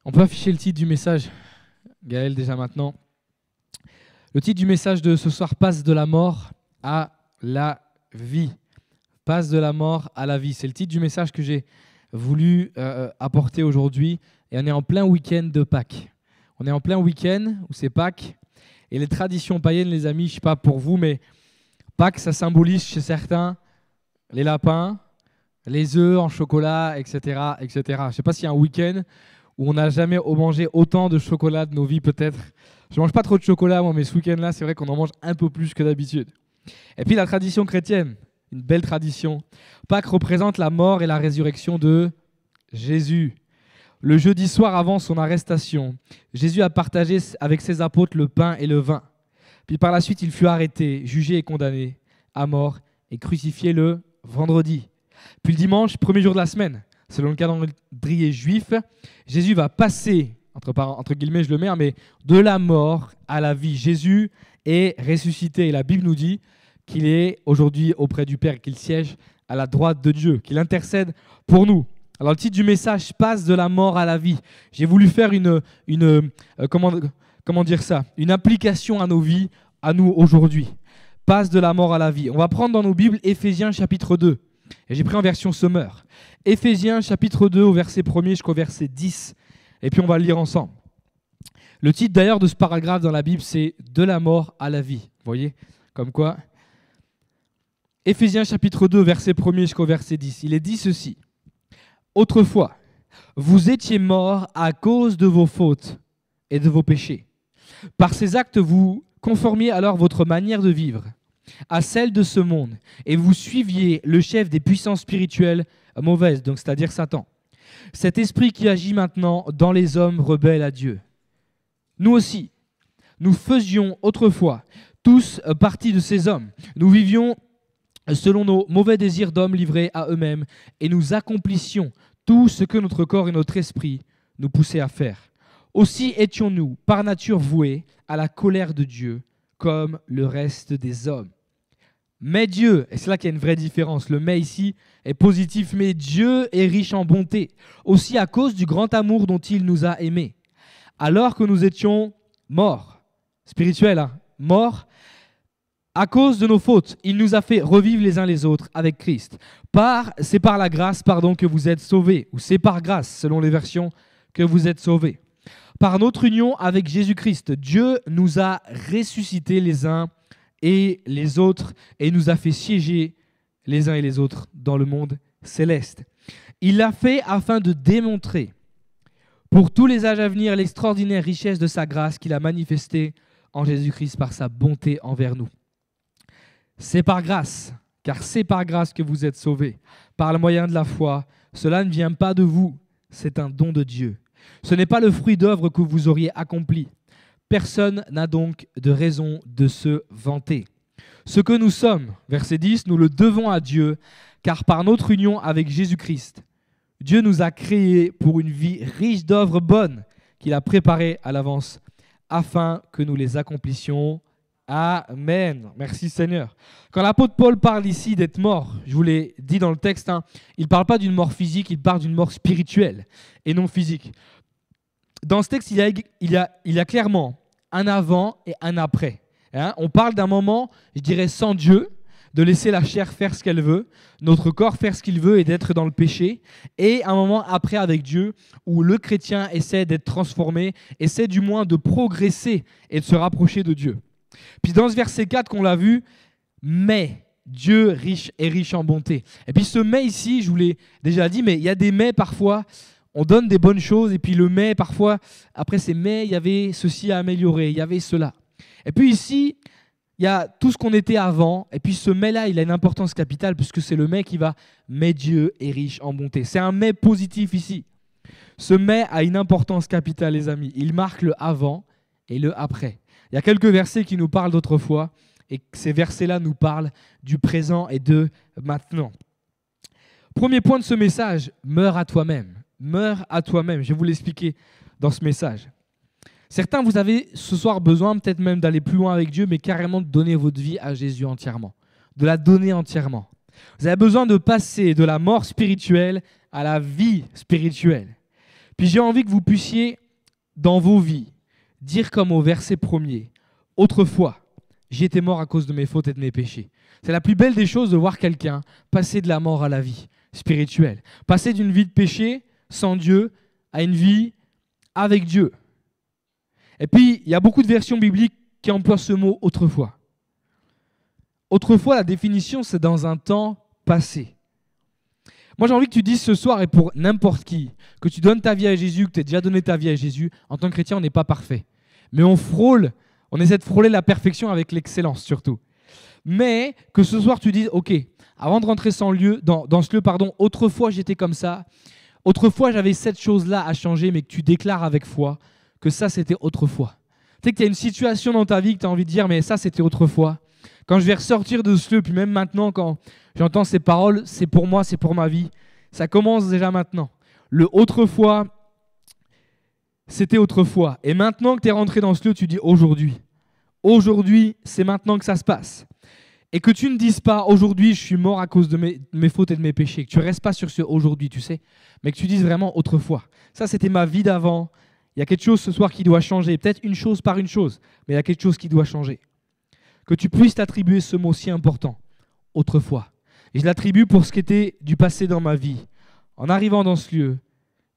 On peut afficher le titre du message, Gaël, déjà maintenant. Le titre du message de ce soir, passe de la mort à la vie. Passe de la mort à la vie. C'est le titre du message que j'ai voulu apporter aujourd'hui. Et on est en plein week-end de Pâques. On est en plein week-end où c'est Pâques. Et les traditions païennes, les amis, je ne sais pas pour vous, mais Pâques, ça symbolise chez certains les lapins, les œufs en chocolat, etc. etc. Je ne sais pas s'il y a un week-end où on n'a jamais mangé autant de chocolat de nos vies, peut-être. Je ne mange pas trop de chocolat, moi, mais ce week-end-là, c'est vrai qu'on en mange un peu plus que d'habitude. Et puis la tradition chrétienne, une belle tradition. Pâques représente la mort et la résurrection de Jésus. Le jeudi soir avant son arrestation, Jésus a partagé avec ses apôtres le pain et le vin. Puis par la suite, il fut arrêté, jugé et condamné à mort et crucifié le vendredi. Puis le dimanche, premier jour de la semaine, selon le calendrier juif, Jésus va passer, entre guillemets je le mets, mais de la mort à la vie. Jésus est ressuscité et la Bible nous dit qu'il est aujourd'hui auprès du Père, qu'il siège à la droite de Dieu, qu'il intercède pour nous. Alors le titre du message, passe de la mort à la vie. J'ai voulu faire une application à nos vies, à nous aujourd'hui. Passe de la mort à la vie. On va prendre dans nos Bibles Éphésiens chapitre 2. Et j'ai pris en version Sommer. Éphésiens chapitre 2 au verset 1er jusqu'au verset 10. Et puis on va le lire ensemble. Le titre d'ailleurs de ce paragraphe dans la Bible, c'est « De la mort à la vie ». Vous voyez, comme quoi. Éphésiens chapitre 2, verset 1er jusqu'au verset 10. Il est dit ceci. « Autrefois, vous étiez morts à cause de vos fautes et de vos péchés. Par ces actes, vous conformiez alors votre manière de vivre à celle de ce monde, et vous suiviez le chef des puissances spirituelles mauvaises, donc c'est-à-dire Satan. Cet esprit qui agit maintenant dans les hommes rebelles à Dieu. Nous aussi, nous faisions autrefois tous partie de ces hommes. Nous vivions selon nos mauvais désirs d'hommes livrés à eux-mêmes, et nous accomplissions tout ce que notre corps et notre esprit nous poussaient à faire. Aussi étions-nous, par nature, voués à la colère de Dieu, comme le reste des hommes. Mais Dieu, et c'est là qu'il y a une vraie différence, le « mais » ici est positif, mais Dieu est riche en bonté, aussi à cause du grand amour dont il nous a aimés. Alors que nous étions morts, spirituels, morts, à cause de nos fautes, il nous a fait revivre les uns les autres avec Christ. C'est par la grâce que vous êtes sauvés, ou c'est par grâce, selon les versions, que vous êtes sauvés. Par notre union avec Jésus-Christ, Dieu nous a ressuscités les uns et les autres et nous a fait siéger les uns et les autres dans le monde céleste. Il l'a fait afin de démontrer pour tous les âges à venir l'extraordinaire richesse de sa grâce qu'il a manifestée en Jésus-Christ par sa bonté envers nous. C'est par grâce, car c'est par grâce que vous êtes sauvés, par le moyen de la foi. Cela ne vient pas de vous, c'est un don de Dieu. Ce n'est pas le fruit d'œuvre que vous auriez accompli. Personne n'a donc de raison de se vanter. Ce que nous sommes, verset 10, nous le devons à Dieu, car par notre union avec Jésus-Christ, Dieu nous a créés pour une vie riche d'œuvres bonnes qu'il a préparées à l'avance, afin que nous les accomplissions. Amen. Merci Seigneur. Quand l'apôtre Paul parle ici d'être mort, je vous l'ai dit dans le texte, il ne parle pas d'une mort physique, il parle d'une mort spirituelle et non physique. Dans ce texte, il y a clairement un avant et un après. On parle d'un moment, je dirais, sans Dieu, de laisser la chair faire ce qu'elle veut, notre corps faire ce qu'il veut et d'être dans le péché, et un moment après avec Dieu où le chrétien essaie d'être transformé, essaie du moins de progresser et de se rapprocher de Dieu. Puis dans ce verset 4 qu'on l'a vu, mais Dieu est riche en bonté. Et puis ce mais ici, je vous l'ai déjà dit, mais il y a des mais parfois, on donne des bonnes choses et puis le mais parfois, après c'est mais il y avait ceci à améliorer, il y avait cela. Et puis ici, il y a tout ce qu'on était avant et puis ce mais-là, il a une importance capitale puisque c'est le mais qui va, mais Dieu est riche en bonté. C'est un mais positif ici. Ce mais a une importance capitale les amis. Il marque le avant et le après. Il y a quelques versets qui nous parlent d'autrefois et ces versets-là nous parlent du présent et de maintenant. Premier point de ce message, meurs à toi-même. Meurs à toi-même. Je vais vous l'expliquer dans ce message. Certains, vous avez ce soir besoin peut-être même d'aller plus loin avec Dieu, mais carrément de donner votre vie à Jésus entièrement. De la donner entièrement. Vous avez besoin de passer de la mort spirituelle à la vie spirituelle. Puis j'ai envie que vous puissiez, dans vos vies, dire comme au verset 1er, « Autrefois, j'étais mort à cause de mes fautes et de mes péchés. » C'est la plus belle des choses de voir quelqu'un passer de la mort à la vie spirituelle. Passer d'une vie de péché sans Dieu à une vie avec Dieu. Et puis, il y a beaucoup de versions bibliques qui emploient ce mot « autrefois ». Autrefois, la définition, c'est dans un temps passé. Moi, j'ai envie que tu dises ce soir, et pour n'importe qui, que tu donnes ta vie à Jésus, que tu aies déjà donné ta vie à Jésus. En tant que chrétien, on n'est pas parfait. Mais on essaie de frôler la perfection avec l'excellence surtout. Mais que ce soir, tu dises, ok, avant de rentrer dans ce lieu, autrefois j'étais comme ça. Autrefois, j'avais cette chose-là à changer, mais que tu déclares avec foi que ça, c'était autrefois. Tu sais que tu as une situation dans ta vie que tu as envie de dire, mais ça, c'était autrefois. Quand je vais ressortir de ce lieu, puis même maintenant, quand j'entends ces paroles, c'est pour moi, c'est pour ma vie. Ça commence déjà maintenant. Le autrefois, c'était autrefois. Et maintenant que tu es rentré dans ce lieu, tu dis aujourd'hui. Aujourd'hui, c'est maintenant que ça se passe. Et que tu ne dises pas aujourd'hui, je suis mort à cause de mes fautes et de mes péchés. Que tu ne restes pas sur ce aujourd'hui, tu sais. Mais que tu dises vraiment autrefois. Ça, c'était ma vie d'avant. Il y a quelque chose ce soir qui doit changer. Peut-être une chose par une chose, mais il y a quelque chose qui doit changer. Que tu puisses t'attribuer ce mot si important, autrefois. Et je l'attribue pour ce qui était du passé dans ma vie, en arrivant dans ce lieu.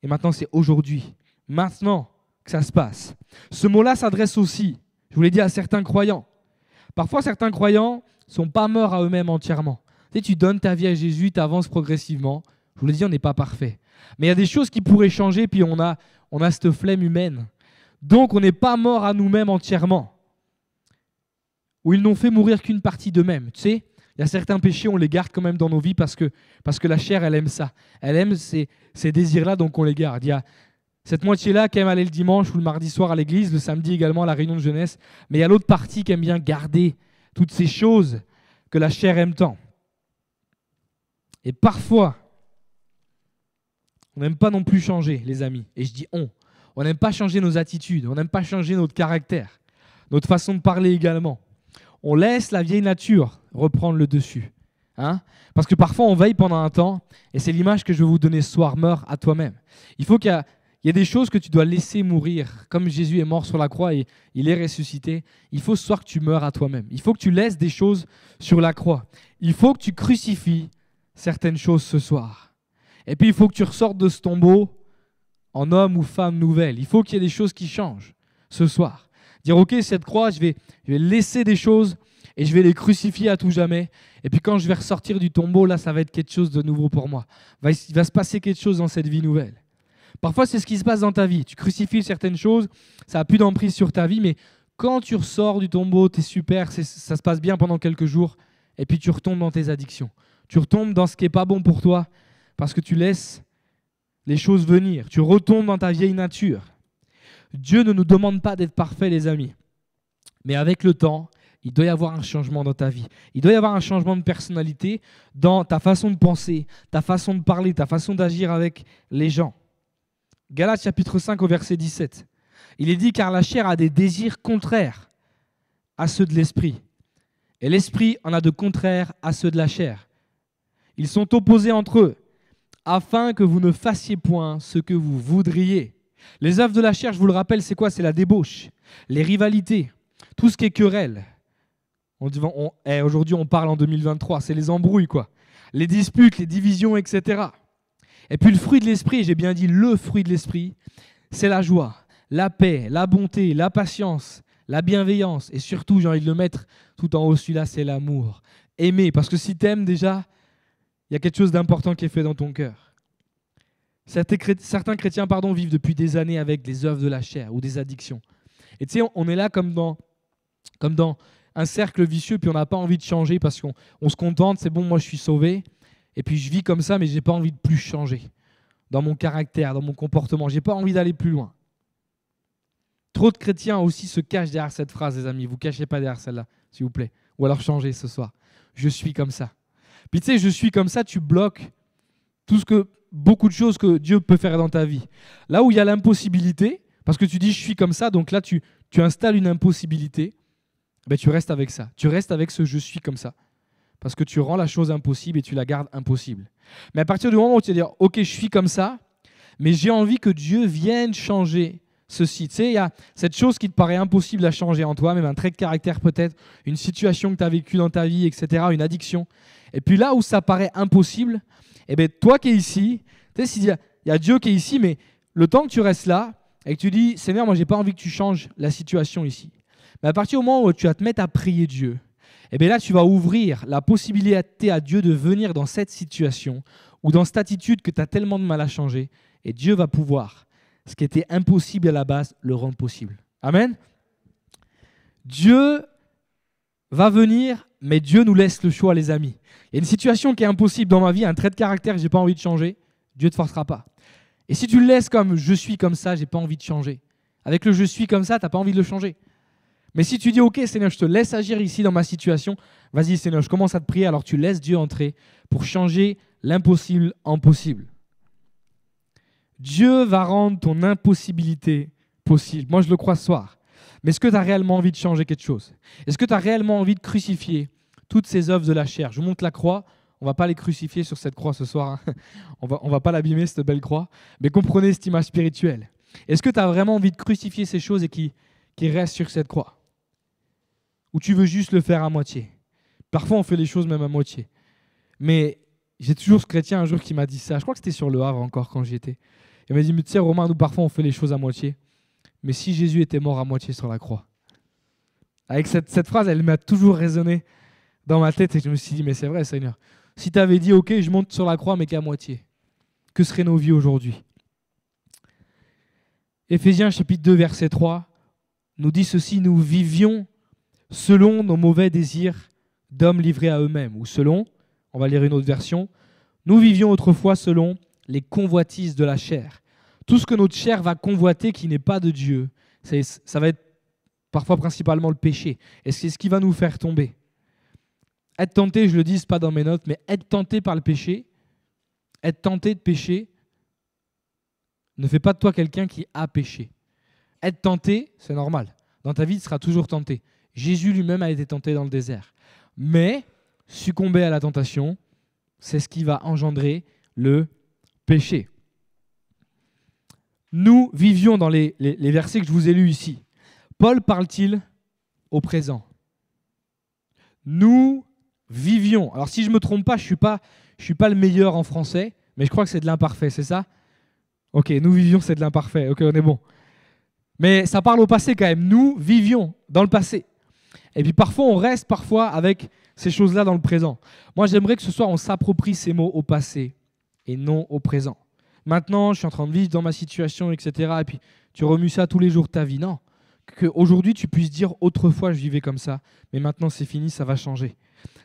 Et maintenant, c'est aujourd'hui, maintenant que ça se passe. Ce mot-là s'adresse aussi, je vous l'ai dit, à certains croyants. Parfois, certains croyants ne sont pas morts à eux-mêmes entièrement. Tu sais, tu donnes ta vie à Jésus, tu avances progressivement. Je vous l'ai dit, on n'est pas parfait. Mais il y a des choses qui pourraient changer, puis on a cette flemme humaine. Donc, on n'est pas mort à nous-mêmes entièrement. Où ils n'ont fait mourir qu'une partie d'eux-mêmes. Tu sais, il y a certains péchés, on les garde quand même dans nos vies parce que la chair, elle aime ça. Elle aime ces désirs-là, donc on les garde. Il y a cette moitié-là qui aime aller le dimanche ou le mardi soir à l'église, le samedi également à la réunion de jeunesse. Mais il y a l'autre partie qui aime bien garder toutes ces choses que la chair aime tant. Et parfois, on n'aime pas non plus changer, les amis. Et je dis on. On n'aime pas changer nos attitudes, on n'aime pas changer notre caractère, notre façon de parler également. On laisse la vieille nature reprendre le dessus. Hein? Parce que parfois, on veille pendant un temps, et c'est l'image que je vais vous donner ce soir, meurs à toi-même. Il faut qu'il y ait des choses que tu dois laisser mourir. Comme Jésus est mort sur la croix et il est ressuscité, il faut ce soir que tu meurs à toi-même. Il faut que tu laisses des choses sur la croix. Il faut que tu crucifies certaines choses ce soir. Et puis, il faut que tu ressortes de ce tombeau en homme ou femme nouvelle. Il faut qu'il y ait des choses qui changent ce soir. Dire, ok, cette croix, je vais laisser des choses et je vais les crucifier à tout jamais. Et puis quand je vais ressortir du tombeau, là, ça va être quelque chose de nouveau pour moi. Il va se passer quelque chose dans cette vie nouvelle. Parfois, c'est ce qui se passe dans ta vie. Tu crucifies certaines choses, ça n'a plus d'emprise sur ta vie, mais quand tu ressors du tombeau, tu es super, ça se passe bien pendant quelques jours, et puis tu retombes dans tes addictions. Tu retombes dans ce qui n'est pas bon pour toi, parce que tu laisses les choses venir. Tu retombes dans ta vieille nature. Dieu ne nous demande pas d'être parfaits, les amis. Mais avec le temps, il doit y avoir un changement dans ta vie. Il doit y avoir un changement de personnalité dans ta façon de penser, ta façon de parler, ta façon d'agir avec les gens. Galates chapitre 5 au verset 17. Il est dit « Car la chair a des désirs contraires à ceux de l'esprit. Et l'esprit en a de contraires à ceux de la chair. Ils sont opposés entre eux, afin que vous ne fassiez point ce que vous voudriez. » Les œuvres de la chair, je vous le rappelle, c'est quoi? C'est la débauche, les rivalités, tout ce qui est querelle. Aujourd'hui, on parle en 2023, c'est les embrouilles, quoi. Les disputes, les divisions, etc. Et puis le fruit de l'esprit, j'ai bien dit le fruit de l'esprit, c'est la joie, la paix, la bonté, la patience, la bienveillance. Et surtout, j'ai envie de le mettre tout en haut, celui-là, c'est l'amour. Aimer, parce que si tu aimes déjà, il y a quelque chose d'important qui est fait dans ton cœur. Certains chrétiens vivent depuis des années avec des œuvres de la chair ou des addictions. Et tu sais, on est là comme dans un cercle vicieux, puis on n'a pas envie de changer parce qu'on se contente, c'est bon, moi je suis sauvé, et puis je vis comme ça, mais je n'ai pas envie de plus changer dans mon caractère, dans mon comportement. Je n'ai pas envie d'aller plus loin. Trop de chrétiens aussi se cachent derrière cette phrase, les amis. Vous ne cachez pas derrière celle-là, s'il vous plaît. Ou alors changez ce soir. Je suis comme ça. Puis tu sais, je suis comme ça, tu bloques beaucoup de choses que Dieu peut faire dans ta vie. Là où il y a l'impossibilité, parce que tu dis je suis comme ça, donc là tu installes une impossibilité, ben tu restes avec ça. Tu restes avec ce je suis comme ça. Parce que tu rends la chose impossible et tu la gardes impossible. Mais à partir du moment où tu vas dire ok, je suis comme ça, Mais j'ai envie que Dieu vienne changer ceci. Tu sais, il y a cette chose qui te paraît impossible à changer en toi, même un trait de caractère peut-être, une situation que tu as vécue dans ta vie, etc., une addiction. Et puis là où ça paraît impossible, eh bien, toi qui es ici, tu sais, il y a Dieu qui est ici, mais le temps que tu restes là et que tu dis, Seigneur, moi, je n'ai pas envie que tu changes la situation ici. Mais à partir du moment où tu vas te mettre à prier Dieu, eh bien là, tu vas ouvrir la possibilité à Dieu de venir dans cette situation ou dans cette attitude que tu as tellement de mal à changer. Et Dieu va pouvoir, ce qui était impossible à la base, le rendre possible. Amen. Dieu va venir, mais Dieu nous laisse le choix, les amis. Il y a une situation qui est impossible dans ma vie, un trait de caractère que je n'ai pas envie de changer, Dieu ne te forcera pas. Et si tu le laisses comme je suis comme ça, je n'ai pas envie de changer. Avec le je suis comme ça, tu n'as pas envie de le changer. Mais si tu dis, ok Seigneur, je te laisse agir ici dans ma situation, vas-y Seigneur, je commence à te prier, alors tu laisses Dieu entrer pour changer l'impossible en possible. Dieu va rendre ton impossibilité possible. Moi, je le crois ce soir. Mais est-ce que tu as réellement envie de changer quelque chose? Est-ce que tu as réellement envie de crucifier toutes ces œuvres de la chair? Je vous montre la croix. On ne va pas les crucifier sur cette croix ce soir. Hein. On va pas l'abîmer, cette belle croix. Mais comprenez cette image spirituelle. Est-ce que tu as vraiment envie de crucifier ces choses et qui restent sur cette croix? Ou tu veux juste le faire à moitié? Parfois, on fait les choses même à moitié. Mais j'ai toujours ce chrétien un jour qui m'a dit ça. Je crois que c'était sur Le Havre encore quand j'y étais. Il m'a dit, mais tu sais Romain, nous parfois on fait les choses à moitié. Mais si Jésus était mort à moitié sur la croix. Avec cette phrase, elle m'a toujours résonné dans ma tête et je me suis dit, mais c'est vrai Seigneur. Si tu avais dit, ok, je monte sur la croix mais qu'à moitié, que seraient nos vies aujourd'hui? Éphésiens chapitre 2 verset 3 nous dit ceci, nous vivions selon nos mauvais désirs d'hommes livrés à eux-mêmes. Ou selon, on va lire une autre version, nous vivions autrefois selon les convoitises de la chair. Tout ce que notre chair va convoiter qui n'est pas de Dieu, ça va être parfois principalement le péché. Et c'est ce qui va nous faire tomber. Être tenté, je le dis, ce n'est pas dans mes notes, mais être tenté par le péché, être tenté de pécher, ne fait pas de toi quelqu'un qui a péché. Être tenté, c'est normal. Dans ta vie, tu seras toujours tenté. Jésus lui-même a été tenté dans le désert. Mais succomber à la tentation, c'est ce qui va engendrer le péché. Nous vivions dans les versets que je vous ai lus ici. Paul parle-t-il au présent? Nous vivions. Alors si je ne me trompe pas, je suis pas le meilleur en français, mais je crois que c'est de l'imparfait, c'est ça? Ok, nous vivions, c'est de l'imparfait. Ok, on est bon. Mais ça parle au passé quand même. Nous vivions dans le passé. Et puis parfois, on reste avec ces choses-là dans le présent. Moi, j'aimerais que ce soir, on s'approprie ces mots au passé et non au présent. Maintenant, je suis en train de vivre dans ma situation, etc. Et puis, tu remues ça tous les jours de ta vie. Non. Qu'aujourd'hui, tu puisses dire, autrefois, je vivais comme ça, mais maintenant, c'est fini, ça va changer.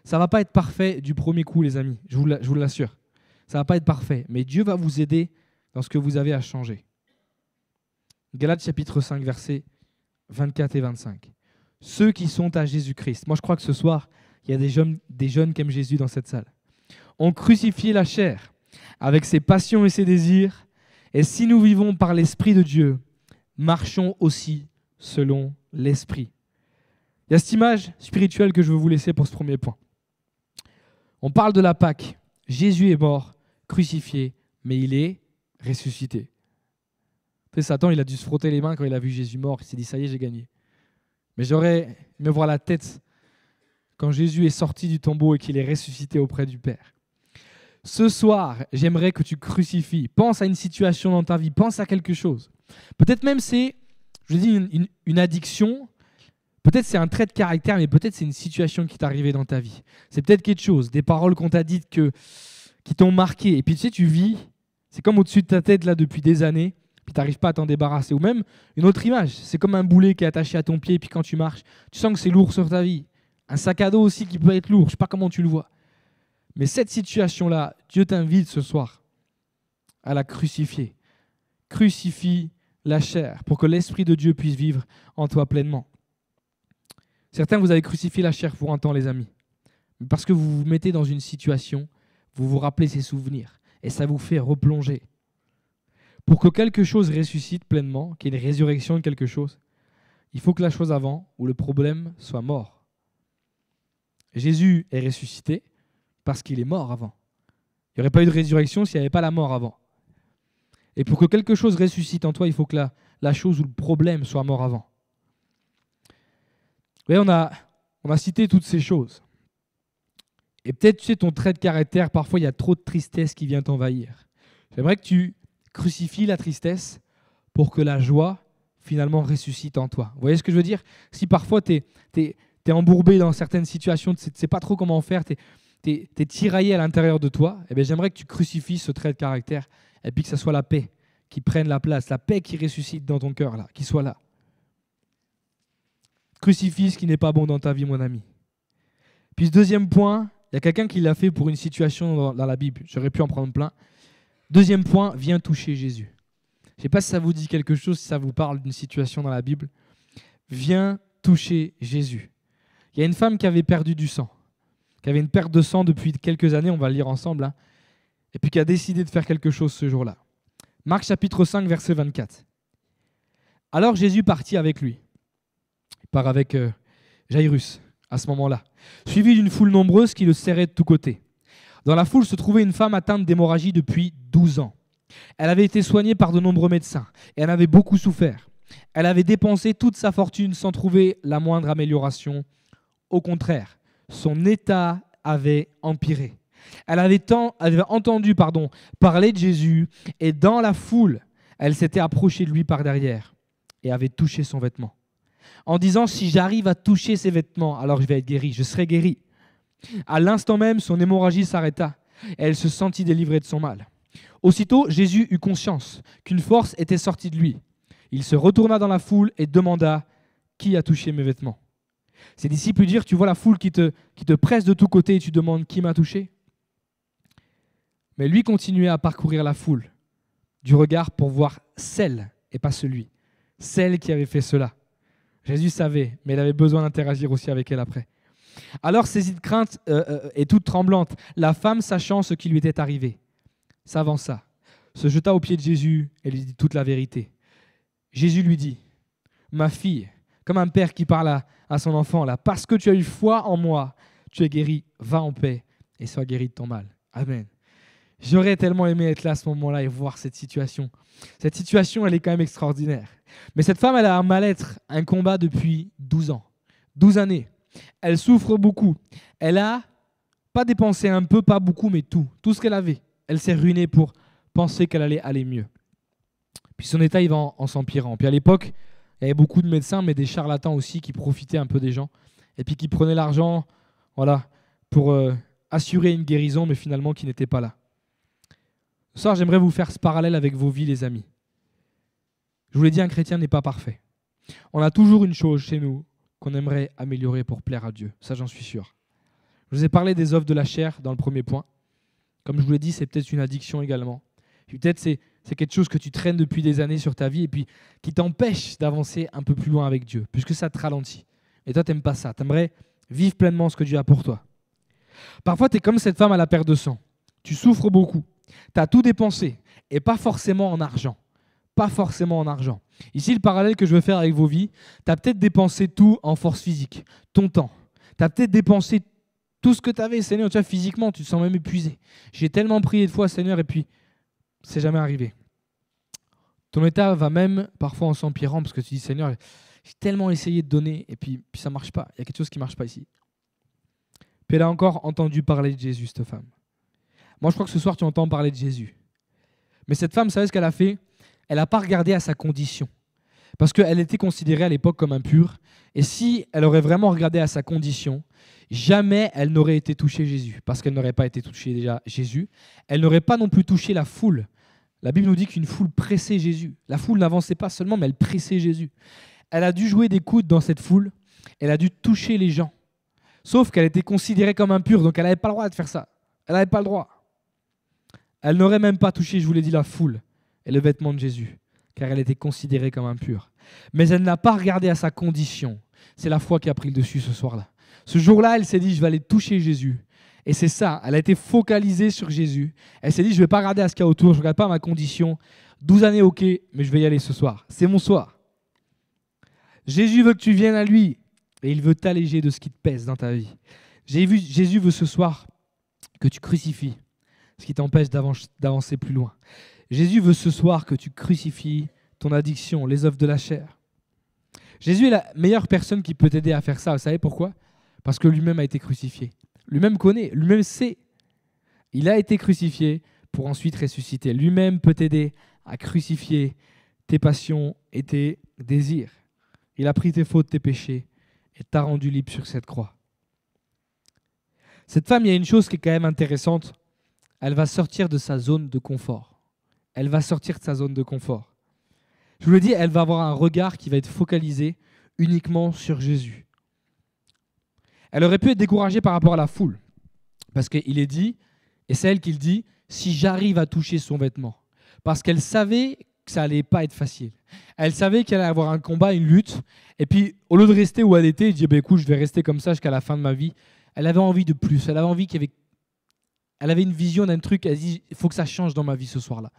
Ça ne va pas être parfait du premier coup, les amis. Je vous l'assure. Ça ne va pas être parfait. Mais Dieu va vous aider dans ce que vous avez à changer. Galates chapitre 5, versets 24 et 25. Ceux qui sont à Jésus-Christ. Moi, je crois que ce soir, il y a des jeunes qui aiment Jésus dans cette salle. Ont crucifié la chair avec ses passions et ses désirs. Et si nous vivons par l'Esprit de Dieu, marchons aussi selon l'Esprit. Il y a cette image spirituelle que je veux vous laisser pour ce premier point. On parle de la Pâque. Jésus est mort, crucifié, mais il est ressuscité. Satan, il a dû se frotter les mains quand il a vu Jésus mort. Il s'est dit, ça y est, j'ai gagné. Mais j'aurais aimé voir la tête quand Jésus est sorti du tombeau et qu'il est ressuscité auprès du Père. Ce soir, j'aimerais que tu crucifies. Pense à une situation dans ta vie, pense à quelque chose. Peut-être même c'est, je dis, une addiction. Peut-être c'est un trait de caractère, mais peut-être c'est une situation qui t'est arrivée dans ta vie. C'est peut-être quelque chose, des paroles qu'on t'a dites qui t'ont marqué. Et puis tu sais, tu vis, c'est comme au-dessus de ta tête là depuis des années, puis tu n'arrives pas à t'en débarrasser. Ou même une autre image, c'est comme un boulet qui est attaché à ton pied, puis quand tu marches, tu sens que c'est lourd sur ta vie. Un sac à dos aussi qui peut être lourd, je ne sais pas comment tu le vois. Mais cette situation-là, Dieu t'invite ce soir à la crucifier. Crucifie la chair pour que l'Esprit de Dieu puisse vivre en toi pleinement. Certains, vous avez crucifié la chair pour un temps, les amis. Mais parce que vous vous mettez dans une situation, vous vous rappelez ces souvenirs et ça vous fait replonger. Pour que quelque chose ressuscite pleinement, qu'il y ait une résurrection de quelque chose, il faut que la chose avant ou le problème soit mort. Jésus est ressuscité parce qu'il est mort avant. Il n'y aurait pas eu de résurrection s'il n'y avait pas la mort avant. Et pour que quelque chose ressuscite en toi, il faut que la chose ou le problème soit mort avant. Vous voyez, on a cité toutes ces choses. Et peut-être, tu sais, ton trait de caractère, parfois, il y a trop de tristesse qui vient t'envahir. J'aimerais que tu crucifies la tristesse pour que la joie, finalement, ressuscite en toi. Vous voyez ce que je veux dire? Si parfois, tu es embourbé dans certaines situations, tu ne sais pas trop comment faire, tu es tiraillé à l'intérieur de toi, eh bien, j'aimerais que tu crucifies ce trait de caractère et puis que ce soit la paix qui prenne la place, la paix qui ressuscite dans ton cœur, là, qui soit là. Crucifie ce qui n'est pas bon dans ta vie, mon ami. Puis ce deuxième point, il y a quelqu'un qui l'a fait pour une situation dans la Bible. J'aurais pu en prendre plein. Deuxième point, viens toucher Jésus. Je ne sais pas si ça vous dit quelque chose, si ça vous parle d'une situation dans la Bible. Viens toucher Jésus. Il y a une femme qui avait perdu du sang, qui avait une perte de sang depuis quelques années, on va le lire ensemble, hein, et puis qui a décidé de faire quelque chose ce jour-là. Marc chapitre 5, verset 24. Alors Jésus partit avec lui. Il part avec Jairus à ce moment-là, suivi d'une foule nombreuse qui le serrait de tous côtés. Dans la foule se trouvait une femme atteinte d'hémorragie depuis 12 ans. Elle avait été soignée par de nombreux médecins et elle avait beaucoup souffert. Elle avait dépensé toute sa fortune sans trouver la moindre amélioration. Au contraire, son état avait empiré. Elle avait entendu parler de Jésus et dans la foule, elle s'était approchée de lui par derrière et avait touché son vêtement. En disant, si j'arrive à toucher ses vêtements, alors je vais être guérie, je serai guérie. À l'instant même, son hémorragie s'arrêta et elle se sentit délivrée de son mal. Aussitôt, Jésus eut conscience qu'une force était sortie de lui. Il se retourna dans la foule et demanda, qui a touché mes vêtements? Ses disciples lui dirent, tu vois la foule qui te presse de tous côtés et tu demandes, qui m'a touché? Mais lui continuait à parcourir la foule du regard pour voir celle, et pas celui, celle qui avait fait cela. Jésus savait, mais il avait besoin d'interagir aussi avec elle après. Alors, saisie de crainte et toute tremblante, la femme, sachant ce qui lui était arrivé, s'avança, se jeta aux pieds de Jésus et lui dit toute la vérité. Jésus lui dit, ma fille, comme un père qui parle à son enfant, là, parce que tu as eu foi en moi, tu es guérie, va en paix et sois guérie de ton mal. Amen. J'aurais tellement aimé être là à ce moment-là et voir cette situation. Cette situation, elle est quand même extraordinaire. Mais cette femme, elle a un mal-être, un combat depuis 12 ans, 12 années. Elle souffre beaucoup. Elle a pas dépensé un peu, pas beaucoup, mais tout ce qu'elle avait. Elle s'est ruinée pour penser qu'elle allait aller mieux. Puis son état, il va en s'empirant. Puis à l'époque, il y avait beaucoup de médecins, mais des charlatans aussi qui profitaient un peu des gens et puis qui prenaient l'argent, voilà, pour assurer une guérison, mais finalement qui n'était pas là. Ce soir, j'aimerais vous faire ce parallèle avec vos vies, les amis. Je vous l'ai dit, un chrétien n'est pas parfait. On a toujours une chose chez nous qu'on aimerait améliorer pour plaire à Dieu. Ça, j'en suis sûr. Je vous ai parlé des œuvres de la chair dans le premier point. Comme je vous l'ai dit, c'est peut-être une addiction également. Puis peut-être c'est quelque chose que tu traînes depuis des années sur ta vie et puis qui t'empêche d'avancer un peu plus loin avec Dieu, puisque ça te ralentit. Et toi, tu n'aimes pas ça. Tu aimerais vivre pleinement ce que Dieu a pour toi. Parfois, tu es comme cette femme à la perte de sang. Tu souffres beaucoup. Tu as tout dépensé et pas forcément en argent. Pas forcément en argent. Ici, le parallèle que je veux faire avec vos vies, tu as peut-être dépensé tout en force physique, ton temps. Tu as peut-être dépensé tout ce que tu avais, Seigneur, tu vois, physiquement, tu te sens même épuisé. J'ai tellement prié de fois, Seigneur, et puis, c'est jamais arrivé. Ton état va même parfois en s'empirant parce que tu dis, Seigneur, j'ai tellement essayé de donner, et puis ça ne marche pas. Il y a quelque chose qui ne marche pas ici. Puis elle a encore entendu parler de Jésus, cette femme. Moi, je crois que ce soir, tu entends parler de Jésus. Mais cette femme, vous savez ce qu'elle a fait? Elle n'a pas regardé à sa condition. Parce qu'elle était considérée à l'époque comme impure. Et si elle aurait vraiment regardé à sa condition, jamais elle n'aurait été touchée Jésus. Parce qu'elle n'aurait pas été touchée déjà Jésus. Elle n'aurait pas non plus touché la foule. La Bible nous dit qu'une foule pressait Jésus. La foule n'avançait pas seulement, mais elle pressait Jésus. Elle a dû jouer des coudes dans cette foule. Elle a dû toucher les gens. Sauf qu'elle était considérée comme impure, donc elle n'avait pas le droit de faire ça. Elle n'avait pas le droit. Elle n'aurait même pas touché, je vous l'ai dit, la foule et le vêtement de Jésus, car elle était considérée comme impure. Mais elle n'a pas regardé à sa condition. C'est la foi qui a pris le dessus ce soir-là. Ce jour-là, elle s'est dit, je vais aller toucher Jésus. Et c'est ça, elle a été focalisée sur Jésus. Elle s'est dit, je ne vais pas regarder à ce qu'il y a autour, je ne regarde pas à ma condition. 12 années, ok, mais je vais y aller ce soir. C'est mon soir. Jésus veut que tu viennes à lui et il veut t'alléger de ce qui te pèse dans ta vie. Jésus veut ce soir que tu crucifies ce qui t'empêche d'avancer plus loin. Jésus veut ce soir que tu crucifies ton addiction, les œuvres de la chair. Jésus est la meilleure personne qui peut t'aider à faire ça. Vous savez pourquoi? Parce que lui-même a été crucifié. Lui-même connaît, lui-même sait. Il a été crucifié pour ensuite ressusciter. Lui-même peut t'aider à crucifier tes passions et tes désirs. Il a pris tes fautes, tes péchés et t'a rendu libre sur cette croix. Cette femme, il y a une chose qui est quand même intéressante. Elle va sortir de sa zone de confort. Elle va sortir de sa zone de confort. Je vous le dis, elle va avoir un regard qui va être focalisé uniquement sur Jésus. Elle aurait pu être découragée par rapport à la foule. Parce qu'il est dit, et c'est elle qui le dit, si j'arrive à toucher son vêtement. Parce qu'elle savait que ça n'allait pas être facile. Elle savait qu'elle allait avoir un combat, une lutte. Et puis, au lieu de rester où elle était, elle dit, écoute, je vais rester comme ça jusqu'à la fin de ma vie. Elle avait envie de plus. Elle avait envie elle avait une vision d'un truc. Elle dit, il faut que ça change dans ma vie ce soir-là.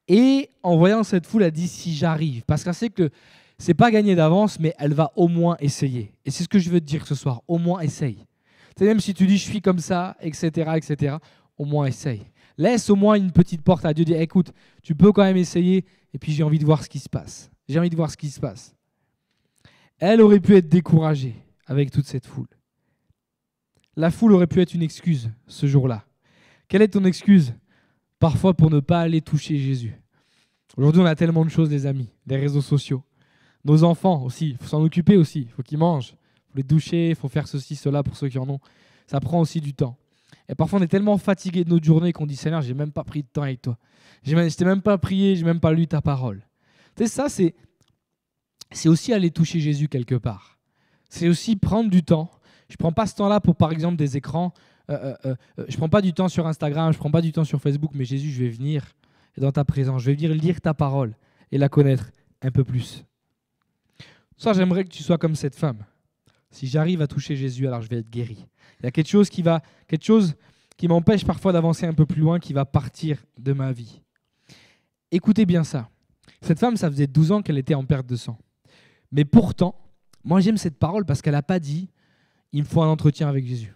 Et en voyant cette foule, elle dit, si j'arrive. Parce qu'elle sait que c'est pas gagné d'avance, mais elle va au moins essayer. Et c'est ce que je veux te dire ce soir. Au moins, essaye. C'est même si tu dis, je suis comme ça, etc., au moins, essaye. Laisse au moins une petite porte à Dieu. Dis, écoute, tu peux quand même essayer. Et puis, j'ai envie de voir ce qui se passe. J'ai envie de voir ce qui se passe. Elle aurait pu être découragée avec toute cette foule. La foule aurait pu être une excuse ce jour-là. Quelle est ton excuse? Parfois pour ne pas aller toucher Jésus. Aujourd'hui, on a tellement de choses, les amis, des réseaux sociaux. Nos enfants aussi, il faut s'en occuper aussi, il faut qu'ils mangent, il faut les doucher, il faut faire ceci, cela pour ceux qui en ont. Ça prend aussi du temps. Et parfois, on est tellement fatigué de notre journée qu'on dit, Seigneur, j'ai même pas pris de temps avec toi. Je t'ai même pas prié, j'ai même pas lu ta parole. Tu sais, ça, c'est aussi aller toucher Jésus quelque part. C'est aussi prendre du temps. Je ne prends pas ce temps-là pour, par exemple, des écrans. Je ne prends pas du temps sur Instagram, je ne prends pas du temps sur Facebook, mais Jésus, je vais venir dans ta présence. Je vais venir lire ta parole et la connaître un peu plus. Ça, j'aimerais que tu sois comme cette femme. Si j'arrive à toucher Jésus, alors je vais être guéri. Il y a quelque chose qui m'empêche parfois d'avancer un peu plus loin, qui va partir de ma vie. Écoutez bien ça. Cette femme, ça faisait 12 ans qu'elle était en perte de sang. Mais pourtant, moi j'aime cette parole parce qu'elle n'a pas dit « il me faut un entretien avec Jésus ».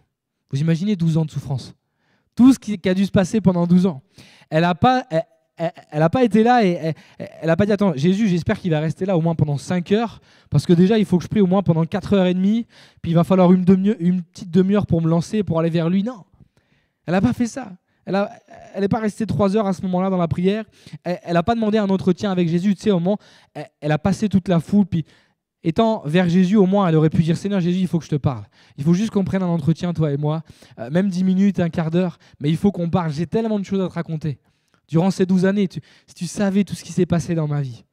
Vous imaginez 12 ans de souffrance. Tout ce qui a dû se passer pendant 12 ans. Elle n'a pas été là et elle n'a pas dit « attends, Jésus, j'espère qu'il va rester là au moins pendant 5 heures parce que déjà, il faut que je prie au moins pendant 4h30, puis il va falloir une petite demi-heure pour me lancer, pour aller vers lui. » Non, elle n'a pas fait ça. Elle n'est pas restée 3 heures à ce moment-là dans la prière. Elle n'a pas demandé un entretien avec Jésus. Tu sais, au moment, elle a passé toute la foule, puis étant vers Jésus, au moins, elle aurait pu dire « Seigneur Jésus, il faut que je te parle. Il faut juste qu'on prenne un entretien, toi et moi, même 10 minutes, un quart d'heure, mais il faut qu'on parle. J'ai tellement de choses à te raconter. Durant ces 12 années, si tu savais tout ce qui s'est passé dans ma vie. »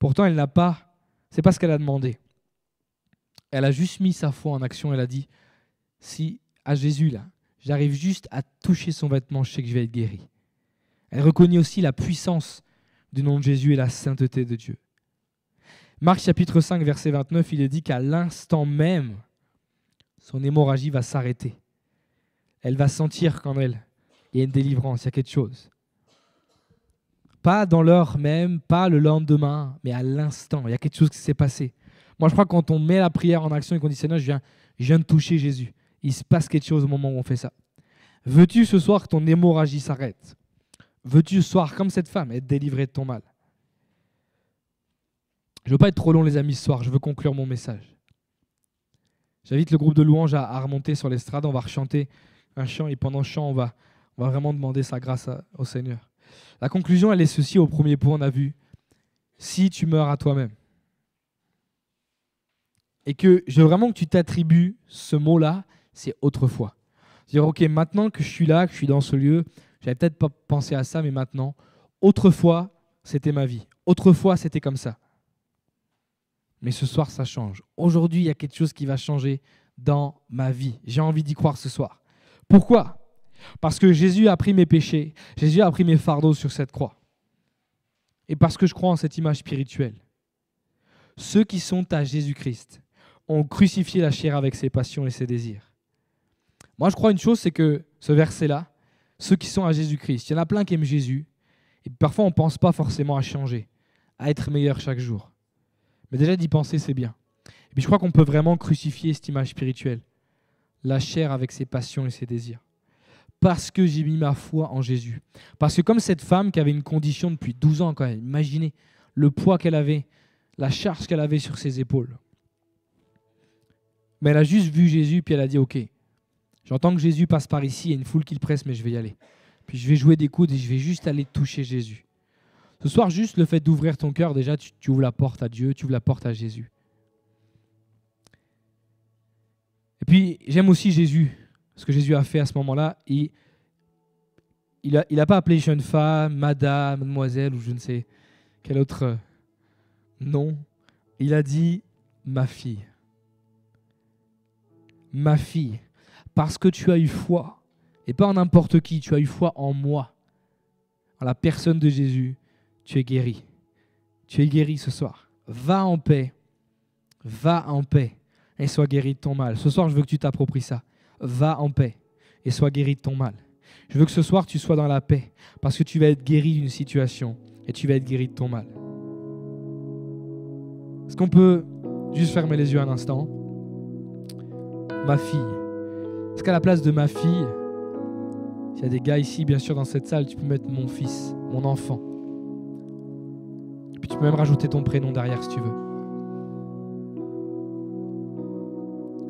Pourtant, elle n'a pas, c'est pas ce qu'elle a demandé. Elle a juste mis sa foi en action. Elle a dit « Si à Jésus, là, j'arrive juste à toucher son vêtement, je sais que je vais être guéri. » Elle reconnaît aussi la puissance du nom de Jésus et la sainteté de Dieu. Marc chapitre 5, verset 29, il est dit qu'à l'instant même, son hémorragie va s'arrêter. Elle va sentir qu'en elle, il y a une délivrance, il y a quelque chose. Pas dans l'heure même, pas le lendemain, mais à l'instant, il y a quelque chose qui s'est passé. Moi, je crois que quand on met la prière en action et qu'on dit « Seigneur, je viens de toucher Jésus », il se passe quelque chose au moment où on fait ça. Veux-tu ce soir que ton hémorragie s'arrête? Veux-tu ce soir, comme cette femme, être délivré de ton mal? Je ne veux pas être trop long, les amis, ce soir. Je veux conclure mon message. J'invite le groupe de louanges à remonter sur l'estrade. On va rechanter un chant et pendant le chant, on va vraiment demander sa grâce au Seigneur. La conclusion, elle est ceci. Au premier point, on a vu « Si tu meurs à toi-même ». Et que je veux vraiment que tu t'attribues ce mot-là, c'est autrefois. Dire, ok, maintenant que je suis là, que je suis dans ce lieu, j'avais peut-être pas pensé à ça, mais maintenant, autrefois, c'était ma vie. Autrefois, c'était comme ça. Mais ce soir, ça change. Aujourd'hui, il y a quelque chose qui va changer dans ma vie. J'ai envie d'y croire ce soir. Pourquoi? Parce que Jésus a pris mes péchés. Jésus a pris mes fardeaux sur cette croix. Et parce que je crois en cette image spirituelle. Ceux qui sont à Jésus-Christ ont crucifié la chair avec ses passions et ses désirs. Moi, je crois une chose, c'est que ce verset-là, ceux qui sont à Jésus-Christ, il y en a plein qui aiment Jésus. Et parfois, on ne pense pas forcément à changer, à être meilleur chaque jour. Mais déjà d'y penser, c'est bien. Et puis je crois qu'on peut vraiment crucifier cette image spirituelle. La chair avec ses passions et ses désirs. parce que j'ai mis ma foi en Jésus. Parce que comme cette femme qui avait une condition depuis 12 ans, quand même, imaginez le poids qu'elle avait, la charge qu'elle avait sur ses épaules. Mais elle a juste vu Jésus, puis elle a dit, ok, j'entends que Jésus passe par ici, il y a une foule qui le presse, mais je vais y aller. Puis je vais jouer des coudes et je vais juste aller toucher Jésus. Ce soir, juste le fait d'ouvrir ton cœur, déjà, tu ouvres la porte à Dieu, tu ouvres la porte à Jésus. Et puis, j'aime aussi Jésus. Ce que Jésus a fait à ce moment-là, il n'a pas appelé jeune femme, madame, mademoiselle ou je ne sais quel autre nom. Il a dit ma fille. Ma fille, parce que tu as eu foi, et pas en n'importe qui, tu as eu foi en moi, en la personne de Jésus, tu es guéri. Tu es guéri ce soir. Va en paix et sois guéri de ton mal. Ce soir, je veux que tu t'appropries ça. Va en paix et sois guéri de ton mal. Je veux que ce soir, tu sois dans la paix parce que tu vas être guéri d'une situation et tu vas être guéri de ton mal. Est-ce qu'on peut juste fermer les yeux un instant? Ma fille. Est-ce qu'à la place de ma fille, s'il y a des gars ici, bien sûr, dans cette salle, tu peux mettre mon fils, mon enfant. Et puis tu peux même rajouter ton prénom derrière si tu veux.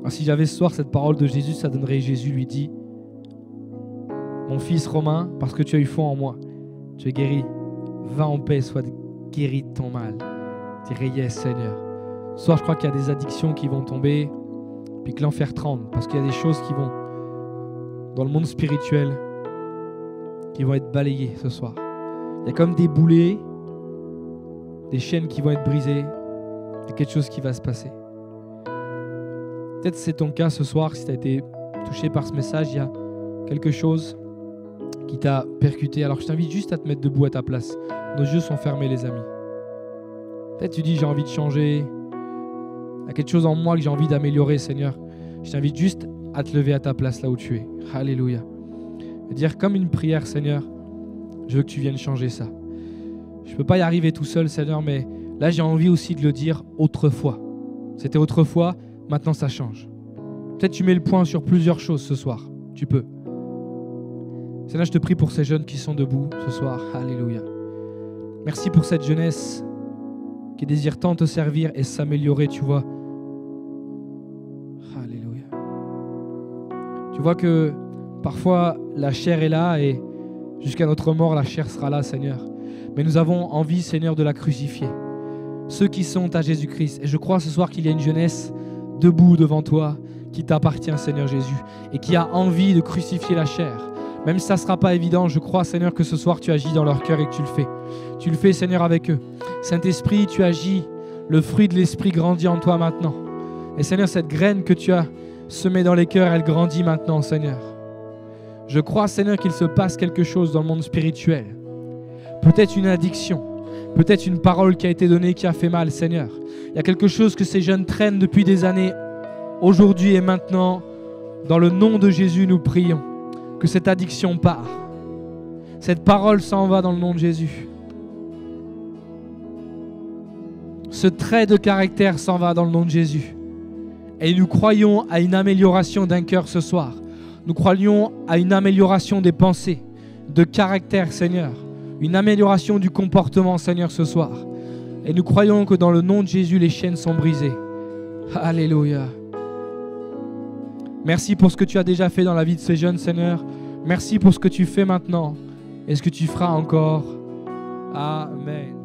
Alors, si j'avais ce soir cette parole de Jésus, ça donnerait Jésus lui dit, mon fils Romain, parce que tu as eu foi en moi, tu es guéri. Va en paix, sois guéri de ton mal. Dirais yes Seigneur. Ce soir, je crois qu'il y a des addictions qui vont tomber, puis que l'enfer tremble, parce qu'il y a des choses qui vont, dans le monde spirituel, qui vont être balayées ce soir. Il y a comme des boulets, des chaînes qui vont être brisées, il y a quelque chose qui va se passer. Peut-être que c'est ton cas ce soir, si tu as été touché par ce message, il y a quelque chose qui t'a percuté. Alors je t'invite juste à te mettre debout à ta place. Nos yeux sont fermés les amis. Peut-être tu dis j'ai envie de changer, il y a quelque chose en moi que j'ai envie d'améliorer Seigneur. Je t'invite juste à te lever à ta place là où tu es. Alléluia. Et dire comme une prière Seigneur, je veux que tu viennes changer ça. Je ne peux pas y arriver tout seul Seigneur, mais là j'ai envie aussi de le dire autrefois. C'était autrefois, maintenant ça change. Peut-être tu mets le point sur plusieurs choses ce soir. Tu peux. Seigneur, je te prie pour ces jeunes qui sont debout ce soir. Alléluia. Merci pour cette jeunesse qui désire tant te servir et s'améliorer, tu vois. Alléluia. Tu vois que parfois la chair est là et jusqu'à notre mort, la chair sera là, Seigneur. Mais nous avons envie, Seigneur, de la crucifier. Ceux qui sont à Jésus-Christ. Et je crois ce soir qu'il y a une jeunesse debout devant toi qui t'appartient, Seigneur Jésus, et qui a envie de crucifier la chair. Même si ça ne sera pas évident, je crois, Seigneur, que ce soir, tu agis dans leur cœur et que tu le fais. Tu le fais, Seigneur, avec eux. Saint-Esprit, tu agis. Le fruit de l'Esprit grandit en toi maintenant. Et Seigneur, cette graine que tu as semée dans les cœurs, elle grandit maintenant, Seigneur. Je crois, Seigneur, qu'il se passe quelque chose dans le monde spirituel. Peut-être une addiction. Peut-être une parole qui a été donnée qui a fait mal, Seigneur. Il y a quelque chose que ces jeunes traînent depuis des années. Aujourd'hui et maintenant, dans le nom de Jésus, nous prions que cette addiction part. Cette parole s'en va dans le nom de Jésus. Ce trait de caractère s'en va dans le nom de Jésus. Et nous croyons à une amélioration d'un cœur ce soir. Nous croyons à une amélioration des pensées, de caractère, Seigneur. Une amélioration du comportement, Seigneur, ce soir. Et nous croyons que dans le nom de Jésus, les chaînes sont brisées. Alléluia. Merci pour ce que tu as déjà fait dans la vie de ces jeunes, Seigneur. Merci pour ce que tu fais maintenant et ce que tu feras encore. Amen.